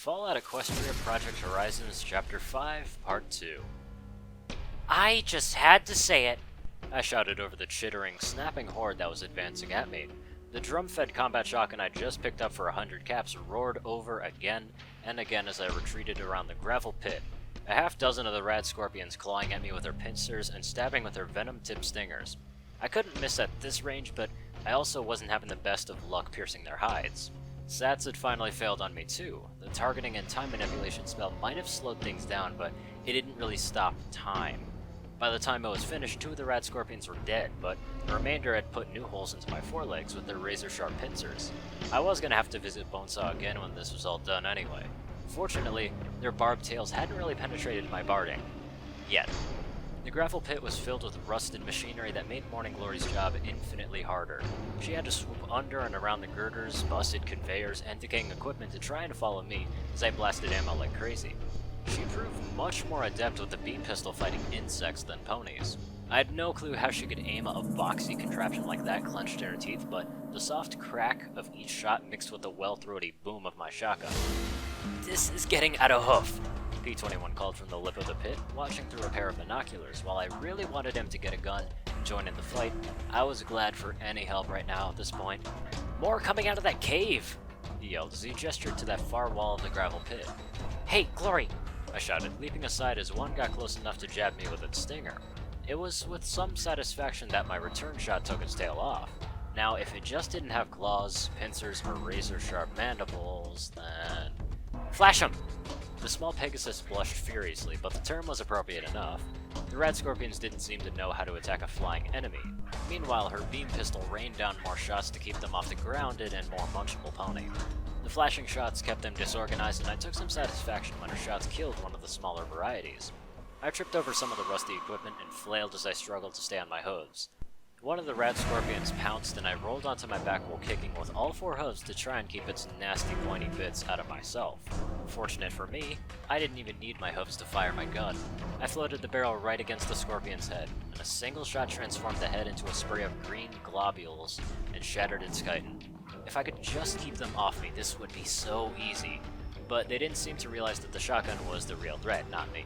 Fallout Equestria Project Horizons Chapter 5, Part 2. I just had to say it. I shouted over the chittering, snapping horde that was advancing at me. The drum-fed combat shotgun I just picked up for 100 caps roared over again and again as I retreated around the gravel pit. A half dozen of the rad scorpions clawing at me with their pincers and stabbing with their venom-tipped stingers. I couldn't miss at this range, but I also wasn't having the best of luck piercing their hides. Sats had finally failed on me too. The targeting and time manipulation spell might have slowed things down, but it didn't really stop time. By the time it was finished, 2 of the rad scorpions were dead, but the remainder had put new holes into my forelegs with their razor-sharp pincers. I was going to have to visit Bonesaw again when this was all done anyway. Fortunately, their barbed tails hadn't really penetrated my barding. Yet. The gravel pit was filled with rusted machinery that made Morning Glory's job infinitely harder. She had to swoop under and around the girders, busted conveyors, and decaying equipment to try and follow me as I blasted ammo like crazy. She proved much more adept with the beam pistol fighting insects than ponies. I had no clue how she could aim a boxy contraption like that clenched in her teeth, but the soft crack of each shot mixed with the well-throaty boom of my shotgun. "This is getting out of hoof," P-21 called from the lip of the pit, watching through a pair of binoculars. While I really wanted him to get a gun and join in the fight, I was glad for any help right now at this point. "More coming out of that cave!" he yelled as he gestured to that far wall of the gravel pit. "Hey, Glory!" I shouted, leaping aside as one got close enough to jab me with its stinger. It was with some satisfaction that my return shot took its tail off. Now, if it just didn't have claws, pincers, or razor-sharp mandibles, then... "Flash him!" The small Pegasus blushed furiously, but the term was appropriate enough. The rad scorpions didn't seem to know how to attack a flying enemy. Meanwhile, her beam pistol rained down more shots to keep them off the grounded and more munchable pony. The flashing shots kept them disorganized, and I took some satisfaction when her shots killed one of the smaller varieties. I tripped over some of the rusty equipment and flailed as I struggled to stay on my hooves. One of the rad scorpions pounced, and I rolled onto my back while kicking with all 4 hooves to try and keep its nasty pointy bits out of myself. Fortunate for me, I didn't even need my hooves to fire my gun. I floated the barrel right against the scorpion's head, and a single shot transformed the head into a spray of green globules and shattered its chitin. If I could just keep them off me, this would be so easy. But they didn't seem to realize that the shotgun was the real threat, not me.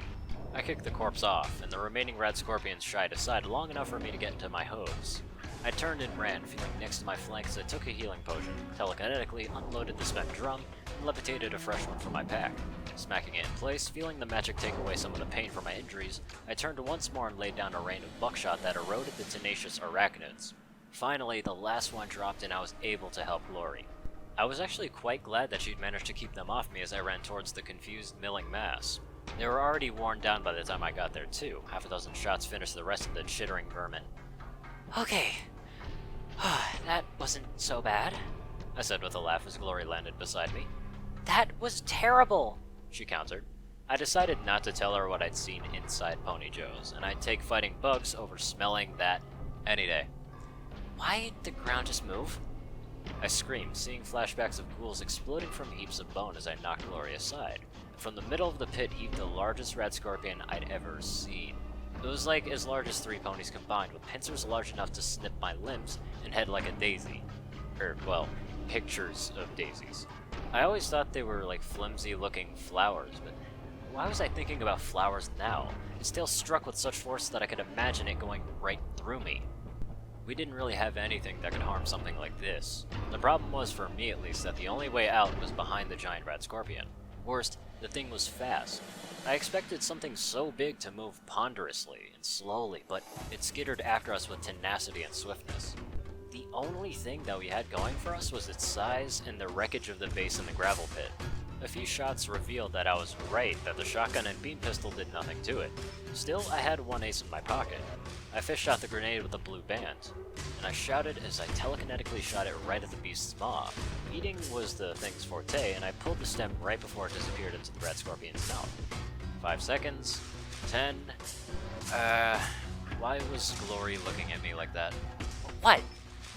I kicked the corpse off, and the remaining rad scorpions shied aside long enough for me to get into my hooves. I turned and ran, feeling next to my flank as I took a healing potion, telekinetically unloaded the spent drum, and levitated a fresh one from my pack. Smacking it in place, feeling the magic take away some of the pain from my injuries, I turned once more and laid down a rain of buckshot that eroded the tenacious arachnids. Finally, the last one dropped and I was able to help Glory. I was actually quite glad that she'd managed to keep them off me as I ran towards the confused milling mass. They were already worn down by the time I got there too. Half a dozen shots finished the rest of the chittering vermin. "Okay. That wasn't so bad," I said with a laugh as Glory landed beside me. "That was terrible," she countered. I decided not to tell her what I'd seen inside Pony Joe's, and I'd take fighting bugs over smelling that any day. "Why'd the ground just move?" I screamed, seeing flashbacks of ghouls exploding from heaps of bone as I knocked Glory aside. From the middle of the pit heaved the largest rad scorpion I'd ever seen. It was like as large as 3 ponies combined, with pincers large enough to snip my limbs and head like a daisy. Well, pictures of daisies. I always thought they were like flimsy looking flowers, but why was I thinking about flowers now? Its tail struck with such force that I could imagine it going right through me. We didn't really have anything that could harm something like this. The problem was, for me at least, that the only way out was behind the giant rad scorpion. Worst, the thing was fast. I expected something so big to move ponderously and slowly, but it skittered after us with tenacity and swiftness. The only thing that we had going for us was its size and the wreckage of the base in the gravel pit. A few shots revealed that I was right, that the shotgun and beam pistol did nothing to it. Still, I had 1 ace in my pocket. I fished out the grenade with a blue band, and I shouted as I telekinetically shot it right at the beast's maw. Eating was the thing's forte, and I pulled the stem right before it disappeared into the rad scorpion's mouth. 5 seconds. 10. Why was Glory looking at me like that? "What?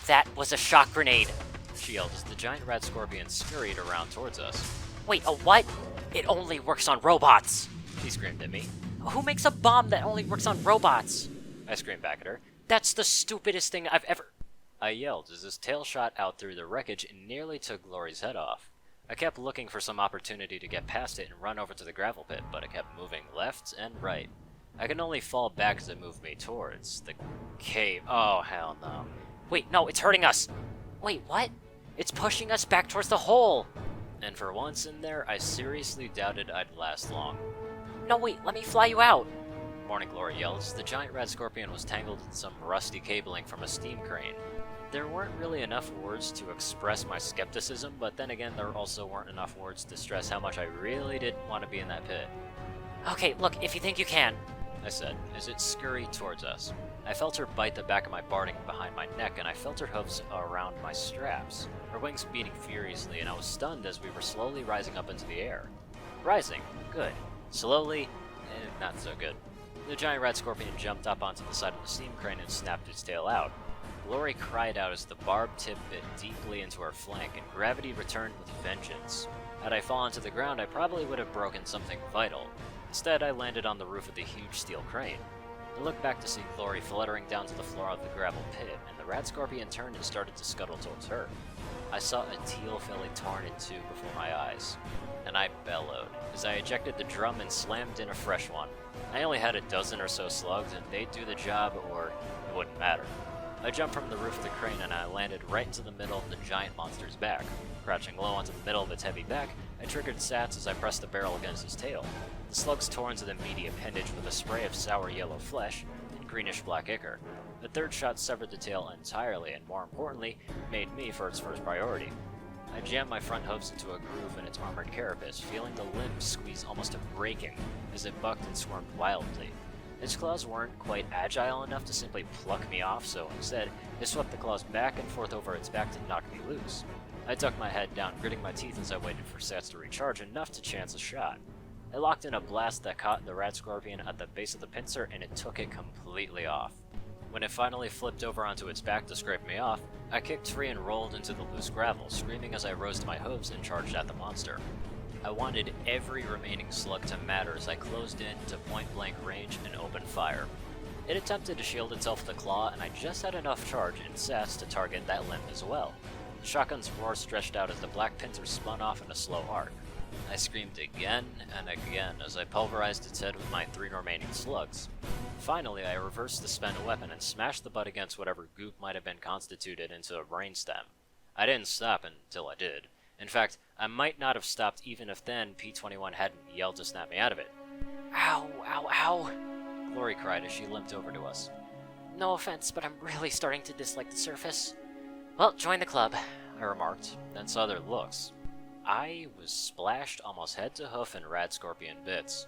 That was a shock grenade," she yelled as the giant rad scorpion scurried around towards us. "Wait, a what? It only works on robots," She screamed at me. "Who makes a bomb that only works on robots?" I screamed back at her. "That's the stupidest thing I've ever—" I yelled as his tail shot out through the wreckage and nearly took Glory's head off. I kept looking for some opportunity to get past it and run over to the gravel pit, but it kept moving left and right. I could only fall back as it moved me towards the cave. Oh, hell no. Wait, no, it's hurting us! Wait, what? It's pushing us back towards the hole! And for once in there, I seriously doubted I'd last long. No, wait, let me fly you out! Morning Glory yelled as the giant red scorpion was tangled in some rusty cabling from a steam crane. There weren't really enough words to express my skepticism, but then again, there also weren't enough words to stress how much I really didn't want to be in that pit. Okay, look, if you think you can. I said, as it scurried towards us. I felt her bite the back of my barding behind my neck, and I felt her hooves around my straps. Her wings beating furiously, and I was stunned as we were slowly rising up into the air. Rising. Good. Slowly, not so good. The giant red scorpion jumped up onto the side of the steam crane and snapped its tail out. Glory cried out as the barb tip bit deeply into her flank, and gravity returned with vengeance. Had I fallen to the ground, I probably would have broken something vital. Instead, I landed on the roof of the huge steel crane. I looked back to see Glory fluttering down to the floor of the gravel pit, and the rat scorpion turned and started to scuttle towards her. I saw a teal filly torn in two before my eyes, and I bellowed as I ejected the drum and slammed in a fresh one. I only had a dozen or so slugs, and they'd do the job or it wouldn't matter. I jumped from the roof of the crane and I landed right into the middle of the giant monster's back. Crouching low onto the middle of its heavy back, I triggered Sats as I pressed the barrel against his tail. The slugs tore into the meaty appendage with a spray of sour yellow flesh and greenish-black ichor. The third shot severed the tail entirely and, more importantly, made me for its first priority. I jammed my front hooves into a groove in its armored carapace, feeling the limbs squeeze almost to breaking as it bucked and squirmed wildly. Its claws weren't quite agile enough to simply pluck me off, so instead, it swept the claws back and forth over its back to knock me loose. I ducked my head down, gritting my teeth as I waited for Sats to recharge enough to chance a shot. I locked in a blast that caught the rat scorpion at the base of the pincer, and it took it completely off. When it finally flipped over onto its back to scrape me off, I kicked free and rolled into the loose gravel, screaming as I rose to my hooves and charged at the monster. I wanted every remaining slug to matter as I closed in to point-blank range and opened fire. It attempted to shield itself with a claw, and I just had enough charge and sass to target that limb as well. The shotgun's roar stretched out as the black pincer spun off in a slow arc. I screamed again and again as I pulverized its head with my 3 remaining slugs. Finally, I reversed the spent weapon and smashed the butt against whatever goop might have been constituted into a brainstem. I didn't stop until I did. In fact, I might not have stopped even if then P-21 hadn't yelled to snap me out of it. Ow, ow, ow! Glory cried as she limped over to us. No offense, but I'm really starting to dislike the surface. Well, join the club, I remarked, then saw their looks. I was splashed almost head to hoof in rad scorpion bits.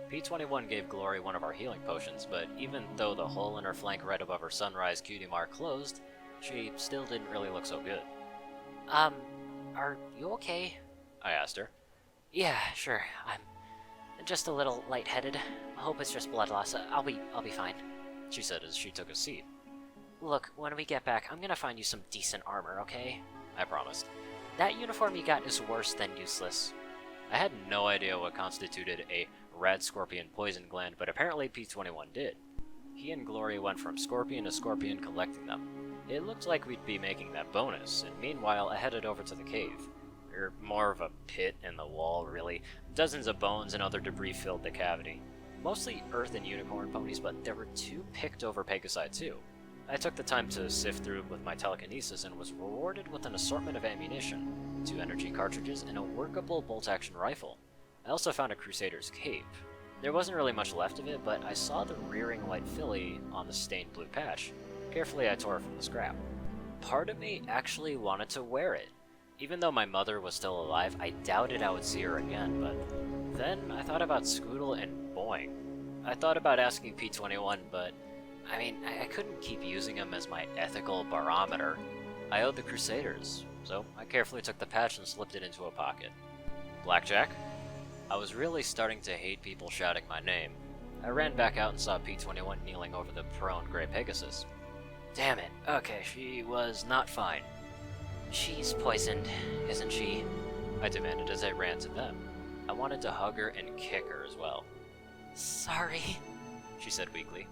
P-21 gave Glory one of our healing potions, but even though the hole in her flank right above her sunrise cutie mark closed, she still didn't really look so good. Are you okay? I asked her. Yeah, sure. I'm just a little lightheaded. I hope it's just blood loss. I'll be fine, she said as she took a seat. Look, when we get back, I'm gonna find you some decent armor, okay? I promised. That uniform you got is worse than useless. I had no idea what constituted a rad scorpion poison gland, but apparently P-21 did. He and Glory went from scorpion to scorpion collecting them. It looked like we'd be making that bonus, and meanwhile I headed over to the cave. Or more of a pit in the wall, really. Dozens of bones and other debris filled the cavity. Mostly earth and unicorn ponies, but there were 2 picked over Pegasi too. I took the time to sift through with my telekinesis and was rewarded with an assortment of ammunition, 2 energy cartridges, and a workable bolt-action rifle. I also found a Crusader's cape. There wasn't really much left of it, but I saw the rearing white filly on the stained blue patch. Carefully, I tore it from the scrap. Part of me actually wanted to wear it. Even though my mother was still alive, I doubted I would see her again, but then I thought about Scoodle and Boing. I thought about asking P-21, but I couldn't keep using him as my ethical barometer. I owed the Crusaders, so I carefully took the patch and slipped it into a pocket. Blackjack? I was really starting to hate people shouting my name. I ran back out and saw P-21 kneeling over the prone Grey Pegasus. Damn it. Okay, she was not fine. She's poisoned, isn't she? I demanded as I ran to them. I wanted to hug her and kick her as well. Sorry, she said weakly.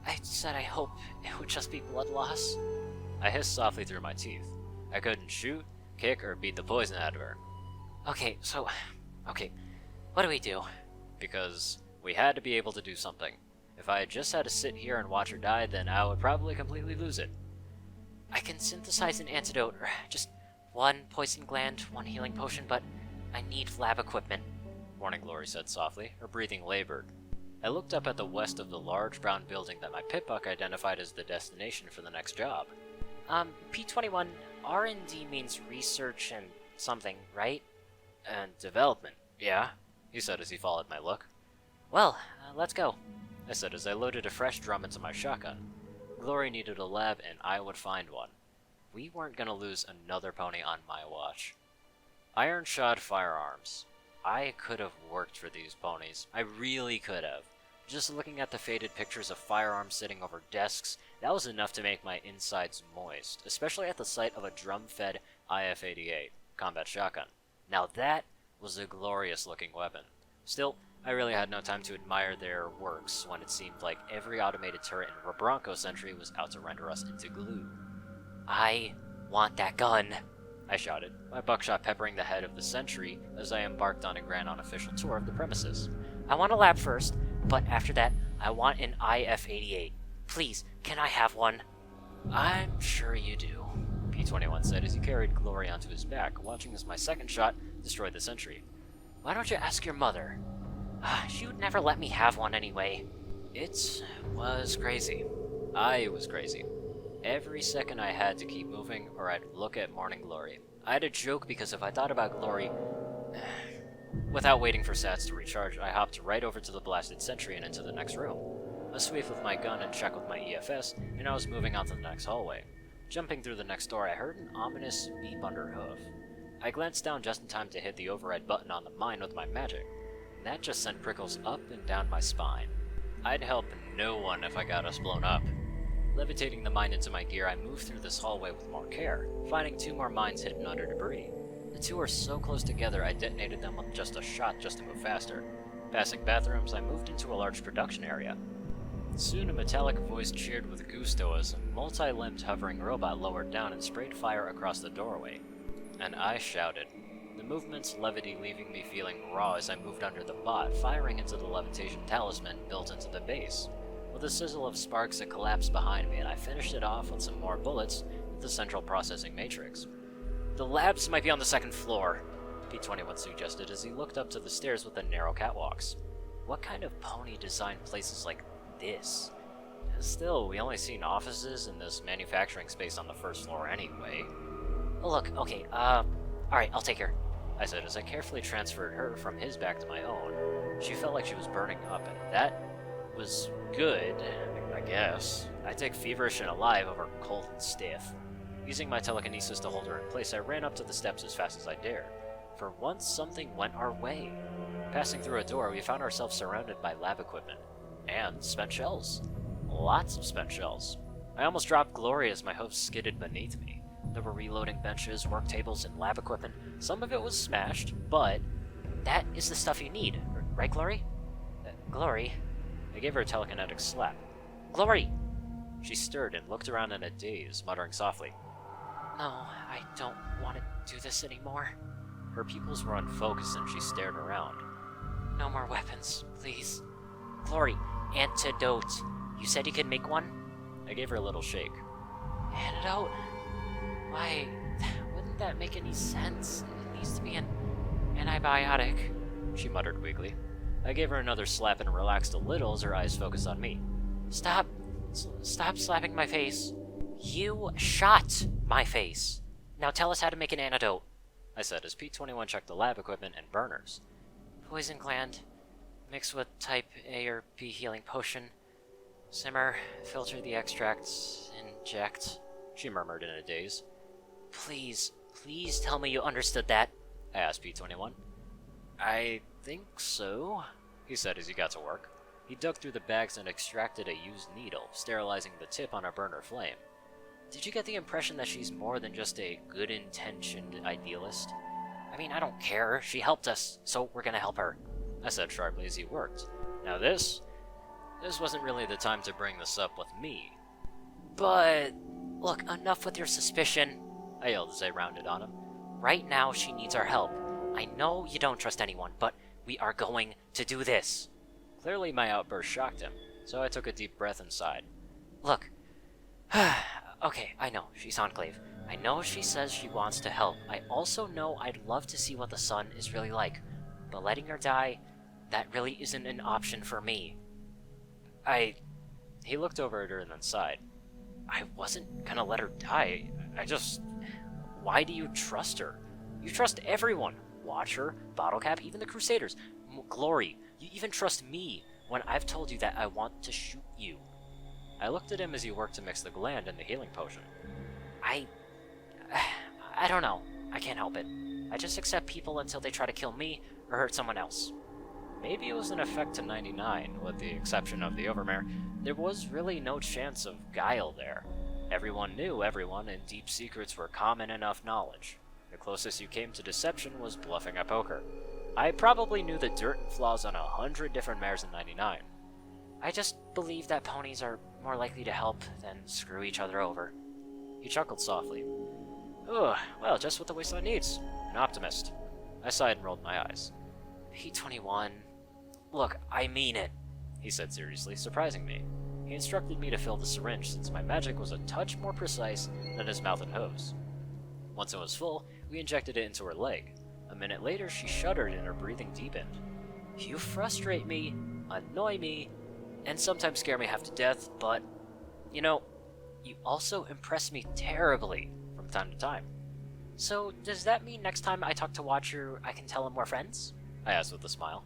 I said I hope it would just be blood loss. I hissed softly through my teeth. I couldn't shoot, kick, or beat the poison out of her. Okay, what do we do? Because we had to be able to do something. If I had just had to sit here and watch her die, then I would probably completely lose it. I can synthesize an antidote, or just one poison gland, one healing potion, but I need lab equipment. Morning Glory said softly, her breathing labored. I looked up at the west of the large brown building that my pitbuck identified as the destination for the next job. P21, R&D means research and something, right? And development, yeah, he said as he followed my look. Well, let's go. I said as I loaded a fresh drum into my shotgun. Glory needed a lab, and I would find one. We weren't gonna lose another pony on my watch. Iron shod firearms. I could have worked for these ponies. I really could have. Just looking at the faded pictures of firearms sitting over desks, that was enough to make my insides moist, especially at the sight of a drum-fed IF-88 combat shotgun. Now that was a glorious-looking weapon. Still, I really had no time to admire their works when it seemed like every automated turret in Bronco Century was out to render us into glue. I want that gun, I shouted, my buckshot peppering the head of the Sentry as I embarked on a grand unofficial tour of the premises. I want a lab first, but after that, I want an IF-88. Please, can I have one? I'm sure you do, P21 said as he carried Glory onto his back, watching as my second shot destroyed the Sentry. Why don't you ask your mother? She would never let me have one anyway. It was crazy. I was crazy. Every second I had to keep moving or I'd look at Morning Glory. I had a joke because if I thought about Glory... Without waiting for sats to recharge, I hopped right over to the blasted Sentry and into the next room. A sweep with my gun and check with my EFS, and I was moving on to the next hallway. Jumping through the next door, I heard an ominous beep under hoof. I glanced down just in time to hit the override button on the mine with my magic. That just sent prickles up and down my spine. I'd help no one if I got us blown up. Levitating the mine into my gear, I moved through this hallway with more care, finding 2 more mines hidden under debris. The 2 were so close together I detonated them with just a shot just to move faster. Passing bathrooms, I moved into a large production area. Soon a metallic voice cheered with gusto as a multi-limbed hovering robot lowered down and sprayed fire across the doorway. And I shouted. The movement's levity leaving me feeling raw as I moved under the bot, firing into the levitation talisman built into the base. With a sizzle of sparks, it collapsed behind me, and I finished it off with some more bullets with the central processing matrix. The labs might be on the 2nd floor, P21 suggested as he looked up to the stairs with the narrow catwalks. What kind of pony designed places like this? Still, we only seen offices in this manufacturing space on the 1st floor anyway. Look, okay, alright, I'll take her, I said as I carefully transferred her from his back to my own. She felt like she was burning up, and that was good, I guess. I take feverish and alive over cold and stiff. Using my telekinesis to hold her in place, I ran up to the steps as fast as I dared. For once, something went our way. Passing through a door, we found ourselves surrounded by lab equipment. And spent shells. Lots of spent shells. I almost dropped Glory as my hooves skidded beneath me. There were reloading benches, work tables, and lab equipment. Some of it was smashed, but that is the stuff you need, right, Glory? Glory? I gave her a telekinetic slap. Glory! She stirred and looked around in a daze, muttering softly. No, I don't want to do this anymore. Her pupils were unfocused and she stared around. No more weapons, please. Glory, antidote. You said you could make one? I gave her a little shake. Antidote? Why, wouldn't that make any sense? It needs to be an antibiotic. She muttered weakly. I gave her another slap and relaxed a little as her eyes focused on me. Stop. Stop slapping my face. You shot my face. Now tell us how to make an antidote, I said as P21 checked the lab equipment and burners. Poison gland. Mix with type A or B healing potion. Simmer. Filter the extracts. Inject. She murmured in a daze. Please tell me you understood that, I asked P21. I think so, he said as he got to work. He dug through the bags and extracted a used needle, sterilizing the tip on a burner flame. Did you get the impression that she's more than just a good-intentioned idealist? I mean, I don't care. She helped us, so we're gonna help her, I said sharply as he worked. Now this wasn't really the time to bring this up with me. But look, enough with your suspicion, I yelled as I rounded on him. Right now, she needs our help. I know you don't trust anyone, but we are going to do this. Clearly my outburst shocked him, so I took a deep breath and sighed. Look. Okay, I know, she's Enclave. I know she says she wants to help. I also know I'd love to see what the sun is really like. But letting her die, that really isn't an option for me. He looked over at her and then sighed. I wasn't gonna let her die. Why do you trust her? You trust everyone. Watcher, Bottlecap, even the Crusaders. Glory, you even trust me when I've told you that I want to shoot you. I looked at him as he worked to mix the gland and the healing potion. I don't know. I can't help it. I just accept people until they try to kill me or hurt someone else. Maybe it was an effect to 99, with the exception of the Overmare. There was really no chance of guile there. Everyone knew everyone, and deep secrets were common enough knowledge. The closest you came to deception was bluffing at poker. I probably knew the dirt and flaws on 100 different mares in 99. I just believe that ponies are more likely to help than screw each other over. He chuckled softly. Ugh, well, just what the wasteland needs. An optimist. I sighed and rolled my eyes. P21. Look, I mean it, he said seriously, surprising me. He instructed me to fill the syringe since my magic was a touch more precise than his mouth and hose. Once it was full, we injected it into her leg. A minute later, she shuddered and her breathing deepened. You frustrate me, annoy me, and sometimes scare me half to death, but, you know, you also impress me terribly from time to time. So, does that mean next time I talk to Watcher, I can tell him we're friends? I asked with a smile.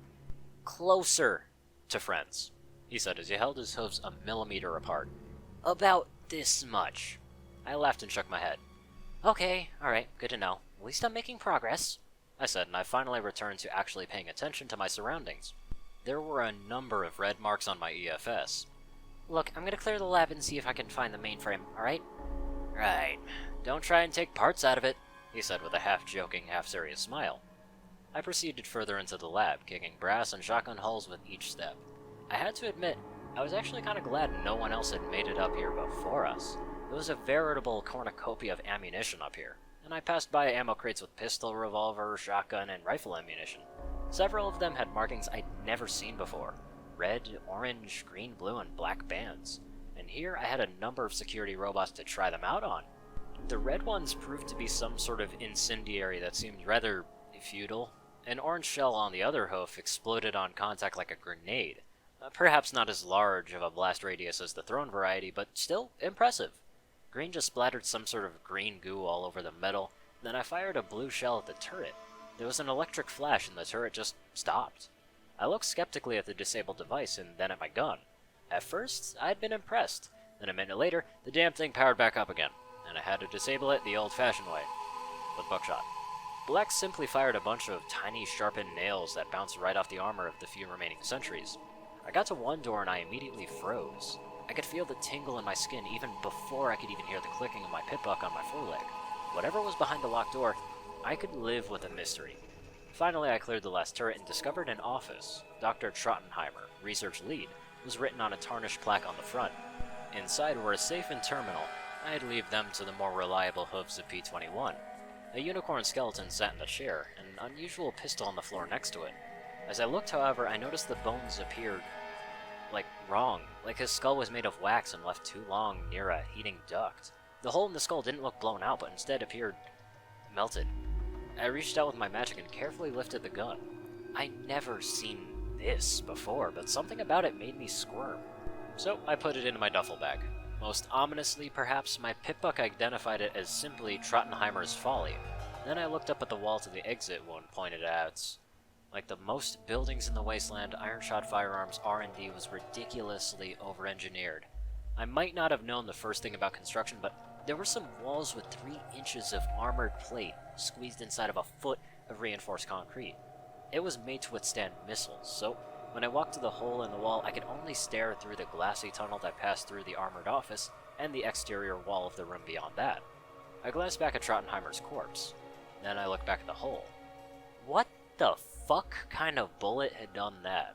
Closer to friends, he said as he held his hooves a millimeter apart. About this much. I laughed and shook my head. Okay, alright, good to know. At least I'm making progress, I said, and I finally returned to actually paying attention to my surroundings. There were a number of red marks on my EFS. Look, I'm gonna clear the lab and see if I can find the mainframe, alright? Right. Don't try and take parts out of it, he said with a half-joking, half-serious smile. I proceeded further into the lab, kicking brass and shotgun hulls with each step. I had to admit, I was actually kind of glad no one else had made it up here before us. There was a veritable cornucopia of ammunition up here, and I passed by ammo crates with pistol, revolver, shotgun, and rifle ammunition. Several of them had markings I'd never seen before. Red, orange, green, blue, and black bands. And here I had a number of security robots to try them out on. The red ones proved to be some sort of incendiary that seemed rather futile. An orange shell on the other hoof exploded on contact like a grenade. Perhaps not as large of a blast radius as the thrown variety, but still impressive. Green just splattered some sort of green goo all over the metal, then I fired a blue shell at the turret. There was an electric flash and the turret just stopped. I looked skeptically at the disabled device and then at my gun. At first, I'd been impressed. Then a minute later, the damn thing powered back up again, and I had to disable it the old-fashioned way, with buckshot. Black simply fired a bunch of tiny sharpened nails that bounced right off the armor of the few remaining sentries. I got to one door and I immediately froze. I could feel the tingle in my skin even before I could even hear the clicking of my pitbuck on my foreleg. Whatever was behind the locked door, I could live with a mystery. Finally, I cleared the last turret and discovered an office. Dr. Trottenheimer, research lead, was written on a tarnished plaque on the front. Inside were a safe and terminal. I'd leave them to the more reliable hooves of P21. A unicorn skeleton sat in the chair, and an unusual pistol on the floor next to it. As I looked, however, I noticed the bones appeared, wrong, like his skull was made of wax and left too long near a heating duct. The hole in the skull didn't look blown out, but instead appeared melted. I reached out with my magic and carefully lifted the gun. I'd never seen this before, but something about it made me squirm. So I put it into my duffel bag. Most ominously, perhaps, my pitbuck identified it as simply Trottenheimer's Folly. Then I looked up at the wall to the exit one pointed out. Like the most buildings in the wasteland, Ironshot Firearms R&D was ridiculously over-engineered. I might not have known the first thing about construction, but there were some walls with 3 inches of armored plate squeezed inside of a foot of reinforced concrete. It was made to withstand missiles, so when I walked to the hole in the wall, I could only stare through the glassy tunnel that passed through the armored office and the exterior wall of the room beyond that. I glanced back at Trottenheimer's corpse. Then I looked back at the hole. What the fuck kind of bullet had done that?